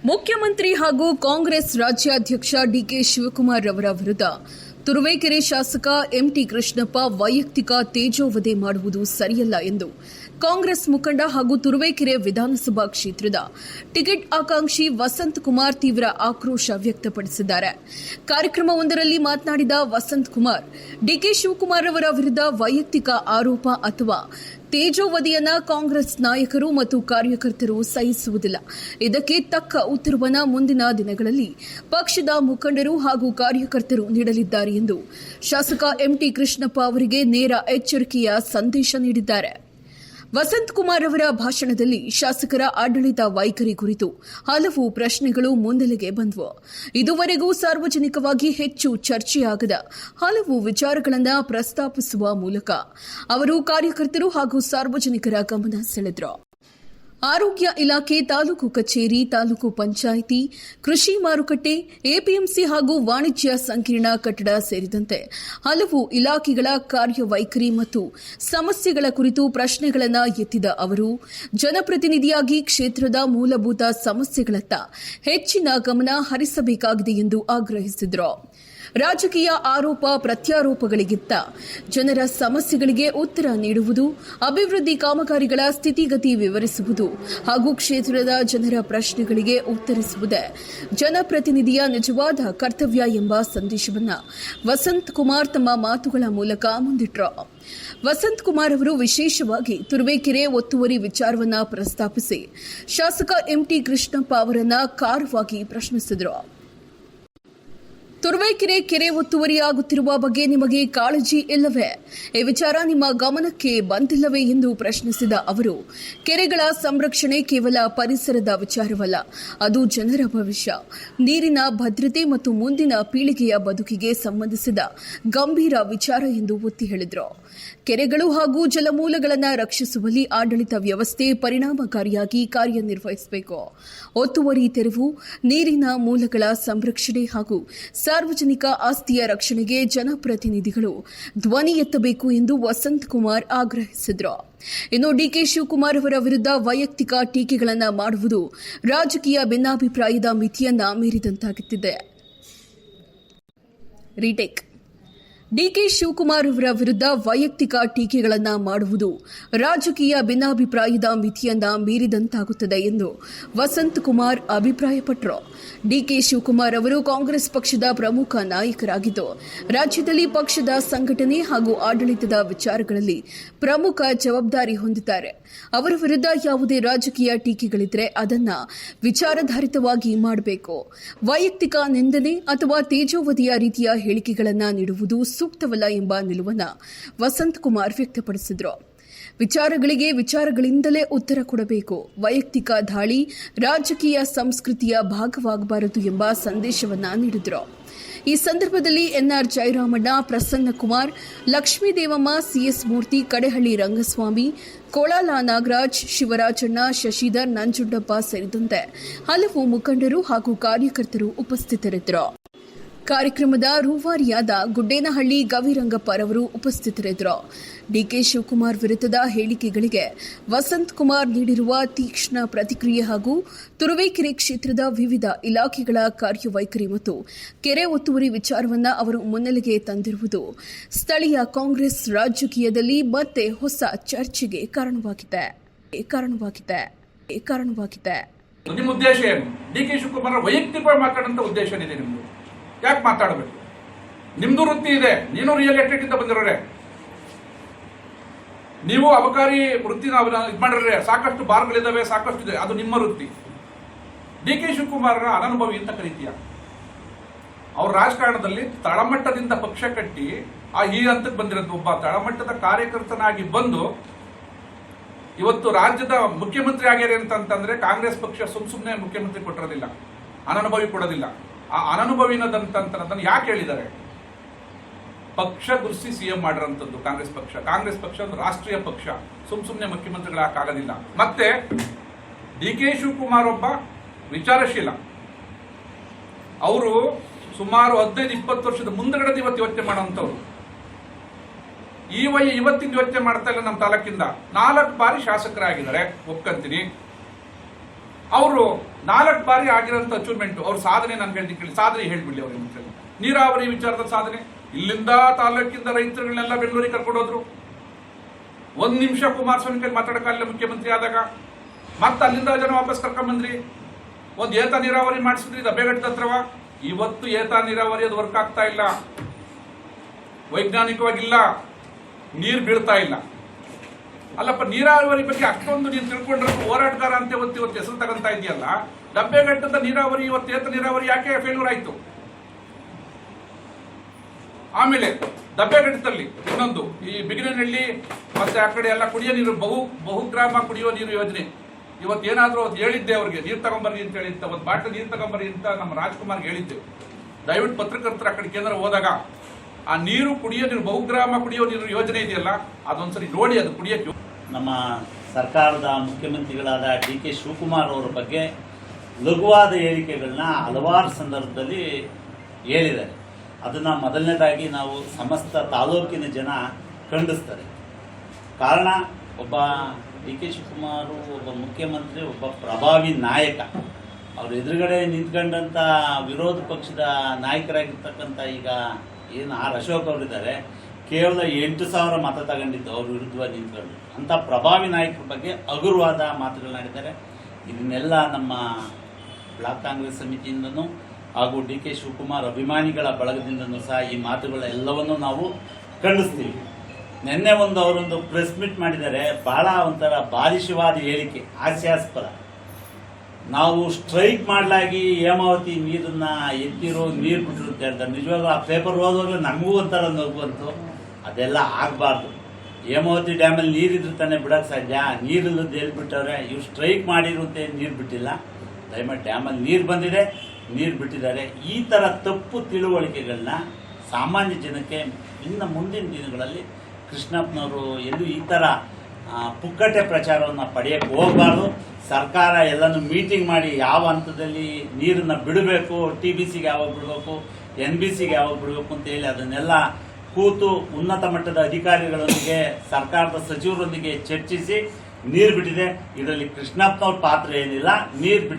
ಮುಖ್ಯಮಂತ್ರಿ ಹಾಗೂ ಕಾಂಗ್ರೆಸ್ ರಾಜ್ಯಾಧ್ಯಕ್ಷ ಡಿಕೆ ಶಿವಕುಮಾರ್ ಅವರ ವಿರುದ್ಧ ತುರುವೇಕೆರೆ ಶಾಸಕ ಎಂಟಿ ಕೃಷ್ಣಪ್ಪ ವೈಯಕ್ತಿಕ ತೇಜೋವಧೆ ಮಾಡುವುದು ಸರಿಯಲ್ಲ ಎಂದು ಕಾಂಗ್ರೆಸ್ ಮುಖಂಡ ಹಾಗೂ ತುರುವೇಕೆರೆ ವಿಧಾನಸಭಾ ಕ್ಷೇತ್ರದ ಟಿಕೆಟ್ ಆಕಾಂಕ್ಷಿ ವಸಂತ್ ಕುಮಾರ್ ತೀವ್ರ ಆಕ್ರೋಶ ವ್ಯಕ್ತಪಡಿಸಿದ್ದಾರೆ. ಕಾರ್ಯಕ್ರಮವೊಂದರಲ್ಲಿ ಮಾತನಾಡಿದ ವಸಂತ್ ಕುಮಾರ್, ಡಿಕೆ ಶಿವಕುಮಾರ್ ಅವರ ವಿರುದ್ಧ ವೈಯಕ್ತಿಕ ಆರೋಪ ಅಥವಾ ತೇಜೋವಧಿಯನ್ನ ಕಾಂಗ್ರೆಸ್ ನಾಯಕರು ಮತ್ತು ಕಾರ್ಯಕರ್ತರು ಸಹಿಸುವುದಿಲ್ಲ. ಇದಕ್ಕೆ ತಕ್ಕ ಉತ್ತರವನ್ನು ಮುಂದಿನ ದಿನಗಳಲ್ಲಿ ಪಕ್ಷದ ಮುಖಂಡರು ಹಾಗೂ ಕಾರ್ಯಕರ್ತರು ನೀಡಲಿದ್ದಾರೆ ಎಂದು ಶಾಸಕ ಎಂಟಿ ಕೃಷ್ಣಪ್ಪ ಅವರಿಗೆ ನೇರ ಎಚ್ಚರಿಕೆಯ ಸಂದೇಶ ನೀಡಿದ್ದಾರೆ. ವಸಂತ್ ಕುಮಾರ್ ಅವರ ಭಾಷಣದಲ್ಲಿ ಶಾಸಕರ ಆಡಳಿತ ವೈಖರಿ ಕುರಿತು ಹಲವು ಪ್ರಶ್ನೆಗಳು ಮುನ್ನೆಲೆಗೆ ಬಂದವು. ಇದುವರೆಗೂ ಸಾರ್ವಜನಿಕವಾಗಿ ಹೆಚ್ಚು ಚರ್ಚೆಯಾಗದ ಹಲವು ವಿಚಾರಗಳನ್ನು ಪ್ರಸ್ತಾಪಿಸುವ ಮೂಲಕ ಅವರು ಕಾರ್ಯಕರ್ತರು ಹಾಗೂ ಸಾರ್ವಜನಿಕರ ಗಮನ ಸೆಳೆದರು. ಆರೋಗ್ಯ ಇಲಾಖೆ, ತಾಲೂಕು ಕಚೇರಿ, ತಾಲೂಕು ಪಂಚಾಯಿತಿ, ಕೃಷಿ ಮಾರುಕಟ್ಟೆ, ಎಪಿಎಂಸಿ ಹಾಗೂ ವಾಣಿಜ್ಯ ಸಂಕೀರ್ಣ ಕಟ್ಟಡ ಸೇರಿದಂತೆ ಹಲವು ಇಲಾಖೆಗಳ ಕಾರ್ಯವೈಖರಿ ಮತ್ತು ಸಮಸ್ಯೆಗಳ ಕುರಿತು ಪ್ರಶ್ನೆಗಳನ್ನು ಎತ್ತಿದ ಅವರು, ಜನಪ್ರತಿನಿಧಿಯಾಗಿ ಕ್ಷೇತ್ರದ ಮೂಲಭೂತ ಸಮಸ್ಯೆಗಳತ್ತ ಹೆಚ್ಚಿನ ಗಮನ ಹರಿಸಬೇಕಾಗಿದೆ ಎಂದು ಆಗ್ರಹಿಸಿದರು. ರಾಜಕೀಯ ಆರೋಪ ಪ್ರತ್ಯಾರೋಪಗಳಿಗಿಂತ ಜನರ ಸಮಸ್ಯೆಗಳಿಗೆ ಉತ್ತರ ನೀಡುವುದು, ಅಭಿವೃದ್ಧಿ ಕಾಮಗಾರಿಗಳ ಸ್ಥಿತಿಗತಿ ವಿವರಿಸುವುದು ಹಾಗೂ ಕ್ಷೇತ್ರದ ಜನರ ಪ್ರಶ್ನೆಗಳಿಗೆ ಉತ್ತರಿಸುವುದೇ ಜನಪ್ರತಿನಿಧಿಯ ನಿಜವಾದ ಕರ್ತವ್ಯ ಎಂಬ ಸಂದೇಶವನ್ನು ವಸಂತ್ ಕುಮಾರ್ ತಮ್ಮ ಮಾತುಗಳ ಮೂಲಕ ಮುಂದಿಟ್ಟರು. ವಸಂತ್ ಕುಮಾರ್ ಅವರು ವಿಶೇಷವಾಗಿ ತುರುವೇಕೆರೆ ಒತ್ತುವರಿ ವಿಚಾರವನ್ನು ಪ್ರಸ್ತಾಪಿಸಿ ಶಾಸಕ ಎಂಟಿ ಕೃಷ್ಣಪ್ಪ ಅವರನ್ನು ಖಾರವಾಗಿ ಪ್ರಶ್ನಿಸಿದರು. ತುರುವೇಕೆರೆ ಕೆರೆ ಒತ್ತುವರಿಯಾಗುತ್ತಿರುವ ಬಗ್ಗೆ ನಿಮಗೆ ಕಾಳಜಿ ಇಲ್ಲವೇ? ಈ ವಿಚಾರ ನಿಮ್ಮ ಗಮನಕ್ಕೆ ಬಂದಿಲ್ಲವೇ ಎಂದು ಪ್ರಶ್ನಿಸಿದ ಅವರು, ಕೆರೆಗಳ ಸಂರಕ್ಷಣೆ ಕೇವಲ ಪರಿಸರದ ವಿಚಾರವಲ್ಲ, ಅದು ಜನರ ಭವಿಷ್ಯ, ನೀರಿನ ಭದ್ರತೆ ಮತ್ತು ಮುಂದಿನ ಪೀಳಿಗೆಯ ಬದುಕಿಗೆ ಸಂಬಂಧಿಸಿದ ಗಂಭೀರ ವಿಚಾರ ಎಂದು ಒತ್ತಿ ಹೇಳಿದರು. ಕೆರೆಗಳು ಹಾಗೂ ಜಲಮೂಲಗಳನ್ನು ರಕ್ಷಿಸುವಲ್ಲಿ ಆಡಳಿತ ವ್ಯವಸ್ಥೆ ಪರಿಣಾಮಕಾರಿಯಾಗಿ ಕಾರ್ಯನಿರ್ವಹಿಸಬೇಕು. ಒತ್ತುವರಿ ತೆರವು, ನೀರಿನ ಮೂಲಗಳ ಸಂರಕ್ಷಣೆ ಹಾಗೂ ಸಾರ್ವಜನಿಕ ಆಸ್ತಿಯ ರಕ್ಷಣೆಗೆ ಜನಪ್ರತಿನಿಧಿಗಳು ಧ್ವನಿ ಎತ್ತಬೇಕು ಎಂದು ವಸಂತ್ ಕುಮಾರ್ ಆಗ್ರಹಿಸಿದರು. ಇನ್ನು ಡಿಕೆ ಶಿವಕುಮಾರ್ ಅವರ ವಿರುದ್ಧ ವೈಯಕ್ತಿಕ ಟೀಕೆಗಳನ್ನು ಮಾಡುವುದು ರಾಜಕೀಯ ಭಿನ್ನಾಭಿಪ್ರಾಯದ ಮಿತಿಯನ್ನ ಮೀರಿದಂತಾಗುತ್ತಿದೆ. ರೀಟೇಕ್ ಡಿಕೆ ಶಿವಕುಮಾರ್ ಅವರ ವಿರುದ್ಧ ವೈಯಕ್ತಿಕ ಟೀಕೆಗಳನ್ನು ಮಾಡುವುದು ರಾಜಕೀಯ ಭಿನ್ನಾಭಿಪ್ರಾಯದ ಮಿತಿಯನ್ನ ಮೀರಿದಂತಾಗುತ್ತದೆ ಎಂದು ವಸಂತ್ ಕುಮಾರ್ ಅಭಿಪ್ರಾಯಪಟ್ಟರು. ಡಿಕೆ ಶಿವಕುಮಾರ್ ಅವರು ಕಾಂಗ್ರೆಸ್ ಪಕ್ಷದ ಪ್ರಮುಖ ನಾಯಕರಾಗಿದ್ದು, ರಾಜ್ಯದಲ್ಲಿ ಪಕ್ಷದ ಸಂಘಟನೆ ಹಾಗೂ ಆಡಳಿತದ ವಿಚಾರಗಳಲ್ಲಿ ಪ್ರಮುಖ ಜವಾಬ್ದಾರಿ ಹೊಂದಿದ್ದಾರೆ. ಅವರ ವಿರುದ್ಧ ಯಾವುದೇ ರಾಜಕೀಯ ಟೀಕೆಗಳಿದ್ರೆ ಅದನ್ನ ವಿಚಾರಾಧಾರಿತವಾಗಿ ಮಾಡಬೇಕು. ವೈಯಕ್ತಿಕ ನಿಂದನೆ ಅಥವಾ ತೇಜೋವಧಿಯ ರೀತಿಯ ಹೇಳಿಕೆಗಳನ್ನು ನೀಡುವುದು ಸೂಕ್ತವಲ್ಲ ಎಂಬ ನಿಲುವನ್ನು ವಸಂತ್ ಕುಮಾರ್ ವ್ಯಕ್ತಪಡಿಸಿದರು. ವಿಚಾರಗಳಿಗೆ ವಿಚಾರಗಳಿಂದಲೇ ಉತ್ತರ ಕೊಡಬೇಕು. ವೈಯಕ್ತಿಕ ದಾಳಿ ರಾಜಕೀಯ ಸಂಸ್ಕೃತಿಯ ಭಾಗವಾಗಬಾರದು ಎಂಬ ಸಂದೇಶವನ್ನು ನೀಡಿದರು. ಈ ಸಂದರ್ಭದಲ್ಲಿ ಎನ್ಆರ್ ಜಯರಾಮಣ್ಣ, ಪ್ರಸನ್ನ ಕುಮಾರ್, ಲಕ್ಷ್ಮೀದೇವಮ್ಮ, ಸಿಎಸ್ ಮೂರ್ತಿ, ಕಡೆಹಳ್ಳಿ ರಂಗಸ್ವಾಮಿ, ಕೋಳಾಲ ನಾಗರಾಜ್, ಶಿವರಾಜಣ್ಣ, ಶಶಿಧರ್, ನಂಜುಂಡಪ್ಪ ಸೇರಿದಂತೆ ಹಲವು ಮುಖಂಡರು ಹಾಗೂ ಕಾರ್ಯಕರ್ತರು ಉಪಸ್ಥಿತರಿದ್ದರು. ಕಾರ್ಯಕ್ರಮದ ರೂವಾರಿಯಾದ ಗುಡ್ಡೇನಹಳ್ಳಿ ಗವಿರಂಗಪ್ಪರವರು ಉಪಸ್ಥಿತರಿದ್ದರು. ಡಿಕೆ ಶಿವಕುಮಾರ್ ವಿರುದ್ಧದ ಹೇಳಿಕೆಗಳಿಗೆ ವಸಂತ್ ಕುಮಾರ್ ನೀಡಿರುವ ತೀಕ್ಷ್ಣ ಪ್ರತಿಕ್ರಿಯೆ ಹಾಗೂ ತುರುವೇಕೆರೆ ಕ್ಷೇತ್ರದ ವಿವಿಧ ಇಲಾಖೆಗಳ ಕಾರ್ಯವೈಖರಿ ಮತ್ತು ಕೆರೆ ಒತ್ತುವರಿ ವಿಚಾರವನ್ನು ಅವರು ಮುನ್ನೆಲೆಗೆ ತಂದಿರುವುದು ಸ್ಥಳೀಯ ಕಾಂಗ್ರೆಸ್ ರಾಜಕೀಯದಲ್ಲಿ ಮತ್ತೆ ಹೊಸ ಚರ್ಚೆಗೆ ಕಾರಣವಾಗಿದೆ. ನಿಮ್ಮ ಉದ್ದೇಶ ಏನು? ಡಿಕೆ ಶಿವಕುಮಾರ್ ವೈಯಕ್ತಿಕವಾಗಿ ಮಾತಾಡುವಂತ ಉದ್ದೇಶ ಏನಿದೆ ನಿಮ್ದು? ಯಾಕೆ ಮಾತಾಡಬೇಕು? ನಿಮ್ದು ವೃತ್ತಿ ಇದೆ, ನೀನು ರಿಯಲ್ ಎಸ್ಟೇಟ್ ಇಂದ ಬಂದಿರೋರೆ, ನೀವು ಅಬಕಾರಿ ವೃತ್ತಿನ ಇದು ಮಾಡಿದ್ರೆ ಸಾಕಷ್ಟು ಬಾರ್ಗಳಿದ್ದಾವೆ, ಸಾಕಷ್ಟು ಇದೆ, ಅದು ನಿಮ್ಮ ವೃತ್ತಿ. ಡಿಕೆ ಶಿವಕುಮಾರ್ ಅನನುಭವಿ ಅಂತ ಕರೀತೀಯ. ಅವ್ರ ರಾಜಕಾರಣದಲ್ಲಿ ತಳಮಟ್ಟದಿಂದ ಪಕ್ಷ ಕಟ್ಟಿ ಈ ಹಂತಕ್ಕೆ ಬಂದಿರೋದು ಒಬ್ಬ ತಳಮಟ್ಟದ ಕಾರ್ಯಕರ್ತನಾಗಿ ಬಂದು ಇವತ್ತು ರಾಜ್ಯದ ಮುಖ್ಯಮಂತ್ರಿ ಆಗ್ಯಾರೆ ಅಂತಂದ್ರೆ ಕಾಂಗ್ರೆಸ್ ಪಕ್ಷ ಸುಮ್ಮನೆ ಮುಖ್ಯಮಂತ್ರಿ ಕೊಟ್ಟಿರೋದಿಲ್ಲ, ಅನನುಭವಿ ಕೊಡೋದಿಲ್ಲ. ಆ ಅನನುಭವಿನದಂತಂತ ಯಾಕೆ ಹೇಳಿದ್ದಾರೆ? ಪಕ್ಷ ಗುರುಸಿ ಸಿಎಂ ಮಾಡಿರೋಂಥದ್ದು ಕಾಂಗ್ರೆಸ್ ಪಕ್ಷ ಒಂದು ರಾಷ್ಟ್ರೀಯ ಪಕ್ಷ, ಸುಮ್ಮನೆ ಮುಖ್ಯಮಂತ್ರಿಗಳಾಗೋದಿಲ್ಲ. ಮತ್ತೆ ಡಿ ಕೆ ಶಿವಕುಮಾರ್ ಒಬ್ಬ ವಿಚಾರಶೀಲ. ಅವರು ಸುಮಾರು 15-20 ವರ್ಷದ ಮುಂದಗಡೆ ಇವತ್ತು ಯೋಚನೆ ಮಾಡೋಂಥವ್ರು. ಇವತ್ತಿನ ಯೋಚನೆ ಮಾಡ್ತಾ ಇಲ್ಲ. ನಮ್ಮ ತಾಲೂಕಿಂದ 4 ಬಾರಿ ಶಾಸಕರಾಗಿದ್ದಾರೆ, ಒಪ್ಕೊಂತೀನಿ. ಅವರು 4 ಬಾರಿ ಆಗಿರೋಂಥ ಅಚೀವ್ಮೆಂಟ್ ಅವ್ರ ಸಾಧನೆ ನಾನು ಹೇಳ್ತೀನಿ, ಸಾಧನೆ ಹೇಳ್ಬಿಡ್ಲಿ ಅವ್ರಿಗೆ ಮುಂಚೆ. ನೀರಾವರಿ ವಿಚಾರದ ಸಾಧನೆ, ಇಲ್ಲಿಂದ ತಾಲೂಕಿಂದ ರೈತರುಗಳನ್ನೆಲ್ಲ ಬೆಂಗಳೂರಿಗೆ ಕರ್ಕೊಂಡೋದ್ರು. 1 ನಿಮಿಷ ಕುಮಾರಸ್ವಾಮಿ ಕೈ ಮಾತಾಡಕ್ಕಾಗಲಿಲ್ಲ ಮುಖ್ಯಮಂತ್ರಿ ಆದಾಗ. ಮತ್ತೆ ಅಲ್ಲಿಂದ ಜನ ವಾಪಸ್ ಕರ್ಕೊಂಡ್ಬಂದ್ರಿ. ಒಂದು ಏತ ನೀರಾವರಿ ಮಾಡಿಸಿದ್ರಿ ದಬ್ಬೆಘಟ್ಟದ ಹತ್ರವ. ಇವತ್ತು ಏತ ನೀರಾವರಿ ಅದು ವರ್ಕ್ ಆಗ್ತಾ ಇಲ್ಲ, ವೈಜ್ಞಾನಿಕವಾಗಿಲ್ಲ, ನೀರು ಬೀಳ್ತಾ ಇಲ್ಲ. ಅಲ್ಲಪ್ಪ, ನೀರಾವರಿ ಬಗ್ಗೆ ಅಷ್ಟೊಂದು ನೀನು ತಿಳ್ಕೊಂಡ್ರೆ ಹೋರಾಟಗಾರ ಅಂತ ಇವತ್ತು ಹೆಸರು ತಗೊಂತಾ ಇದೆಯಲ್ಲ. ಡಬ್ಬೆಘಟ್ಟದ ನೀರಾವರಿ ಇವತ್ತು ಏತ ನೀರಾವರಿ ಯಾಕೆ ಫೇಲ್ಯೂರ್ ಆಯ್ತು? ಆಮೇಲೆ ದಬ್ಬೆಘಟ್ಟದಲ್ಲಿ ಇನ್ನೊಂದು ಈ ಬಿಗಿನಹಳ್ಳಿ ಮತ್ತೆ ಆ ಕಡೆ ಎಲ್ಲ ಕುಡಿಯೋ ನೀರು ಬಹುಗ್ರಾಮ ಕುಡಿಯುವ ನೀರು ಯೋಜನೆ. ಇವತ್ತೇನಾದ್ರೂ ಅದು ಹೇಳಿದ್ದೆ ಅವ್ರಿಗೆ, ನೀರು ತಗೊಂಬರ್ರಿ ಅಂತ ಹೇಳಿ, ಒಂದು ಬಾಟಲ್ ನೀರು ತಗೊಂಬರ್ರಿ ಅಂತ ನಮ್ಮ ರಾಜ್ಕುಮಾರ್ಗೆ ಹೇಳಿದ್ದೆ. ದಯವಿಟ್ಟು ಪತ್ರಕರ್ತರ ಆ ಕಡೆ ಕೇಂದ್ರ ಹೋದಾಗ ಆ ನೀರು ಕುಡಿಯೋ ನೀರು ಬಹುಗ್ರಾಮ ಕುಡಿಯೋ ನೀರು ಯೋಜನೆ ಇದೆಯಲ್ಲ, ಅದೊಂದ್ಸರಿ ನೋಡಿ. ಅದು ಕುಡಿಯೋಕೆ ನಮ್ಮ ಸರ್ಕಾರದ ಮುಖ್ಯಮಂತ್ರಿಗಳಾದ ಡಿ ಕೆ ಶಿವಕುಮಾರ್ ಅವರ ಬಗ್ಗೆ ಲಘುವಾದ ಹೇಳಿಕೆಗಳನ್ನ ಹಲವಾರು ಸಂದರ್ಭದಲ್ಲಿ ಹೇಳಿದ್ದಾರೆ. ಅದನ್ನು ಮೊದಲನೇದಾಗಿ ನಾವು ಸಮಸ್ತ ತಾಲೂಕಿನ ಜನ ಖಂಡಿಸ್ತಾರೆ. ಕಾರಣ, ಒಬ್ಬ ಡಿ ಕೆ ಶಿವಕುಮಾರ್ ಒಬ್ಬ ಮುಖ್ಯಮಂತ್ರಿ, ಒಬ್ಬ ಪ್ರಭಾವಿ ನಾಯಕ. ಅವ್ರ ಎದುರುಗಡೆ ನಿಂತ್ಕೊಂಡಂಥ ವಿರೋಧ ಪಕ್ಷದ ನಾಯಕರಾಗಿರ್ತಕ್ಕಂಥ ಈಗ ಏನು ಆರ್ ಅಶೋಕ್ ಅವರಿದ್ದಾರೆ, ಕೇವಲ 8,000 ಮತ ತಗೊಂಡಿದ್ದು ಅವ್ರ ವಿರುದ್ಧ ನಿಂತ್ಕೊಂಡು. ಅಂಥ ಪ್ರಭಾವಿ ನಾಯಕರ ಬಗ್ಗೆ ಹಗುರವಾದ ಮಾತುಗಳನ್ನಾಡಿದ್ದಾರೆ. ಇದನ್ನೆಲ್ಲ ನಮ್ಮ ಬ್ಲಾಕ್ ಕಾಂಗ್ರೆಸ್ ಸಮಿತಿಯಿಂದನೂ ಹಾಗೂ ಡಿ ಕೆ ಶಿವಕುಮಾರ್ ಅಭಿಮಾನಿಗಳ ಬಳಗದಿಂದನೂ ಸಹ ಈ ಮಾತುಗಳೆಲ್ಲವನ್ನೂ ನಾವು ಖಂಡಿಸ್ತೀವಿ. ನಿನ್ನೆ ಅವರೊಂದು ಪ್ರೆಸ್ ಮೀಟ್ ಮಾಡಿದ್ದಾರೆ, ಬಹಳ ಒಂಥರ ಬಾಲಿಶವಾದ ಹೇಳಿಕೆ, ಹಾಸ್ಯಾಸ್ಪದ. ನಾವು ಸ್ಟ್ರೈಕ್ ಮಾಡಲಾಗಿ ಹೇಮಾವತಿ ನೀರನ್ನ ಎತ್ತಿರೋ, ನೀರು ಬಿಟ್ಟರು ಅಂತ ಹೇಳ್ತಾರೆ. ನಿಜವಾಗ್ಲೂ ಆ ಪೇಪರ್ ಓದುವಾಗಲೂ ನಮಗೂ ಒಂಥರ ನಗು ಬಂತು. ಅದೆಲ್ಲ ಆಗಬಾರ್ದು. ಹೇಮಾವತಿ ಡ್ಯಾಮಲ್ಲಿ ನೀರಿದ್ರೆ ತಾನೇ ಬಿಡೋಕ್ಕೆ ಸಾಧ್ಯ. ನೀರಿಲ್ಲದ್ದು ಎಲ್ಲಿ ಬಿಟ್ಟವ್ರೆ? ಇವ್ರು ಸ್ಟ್ರೈಕ್ ಮಾಡಿರುತ್ತೆ, ನೀರು ಬಿಟ್ಟಿಲ್ಲ. ದಯಮಾಡಿ ಡ್ಯಾಮಲ್ಲಿ ನೀರು ಬಂದಿದೆ, ನೀರು ಬಿಟ್ಟಿದ್ದಾರೆ. ಈ ಥರ ತಪ್ಪು ತಿಳುವಳಿಕೆಗಳನ್ನ ಸಾಮಾನ್ಯ ಜನಕ್ಕೆ ಇನ್ನು ಮುಂದಿನ ದಿನಗಳಲ್ಲಿ ಕೃಷ್ಣಪ್ಪನವರು ಎಲ್ಲೂ ಈ ಥರ ಪುಕ್ಕಟೆ ಪ್ರಚಾರವನ್ನು ಪಡೆಯೋಕ್ಕೆ ಹೋಗಬಾರ್ದು. ಸರ್ಕಾರ ಎಲ್ಲನೂ ಮೀಟಿಂಗ್ ಮಾಡಿ ಯಾವ ಹಂತದಲ್ಲಿ ನೀರನ್ನು ಬಿಡಬೇಕು, TBCಗೆ ಯಾವಾಗ ಬಿಡಬೇಕು, NBCಗೆ ಯಾವಾಗ ಬಿಡಬೇಕು ಅಂತ ಹೇಳಿ ಅದನ್ನೆಲ್ಲ ಕೂತು ಉನ್ನತ ಮಟ್ಟದ ಅಧಿಕಾರಿಗಳೊಂದಿಗೆ, ಸರ್ಕಾರದ ಸಚಿವರೊಂದಿಗೆ ಚರ್ಚಿಸಿ ನೀರು ಬಿಟ್ಟಿದೆ. ಇದರಲ್ಲಿ ಕೃಷ್ಣಪ್ಪನವ್ರ ಪಾತ್ರ ಏನಿಲ್ಲ. ನೀರು ಬಿಟ್ಟಿದೆ.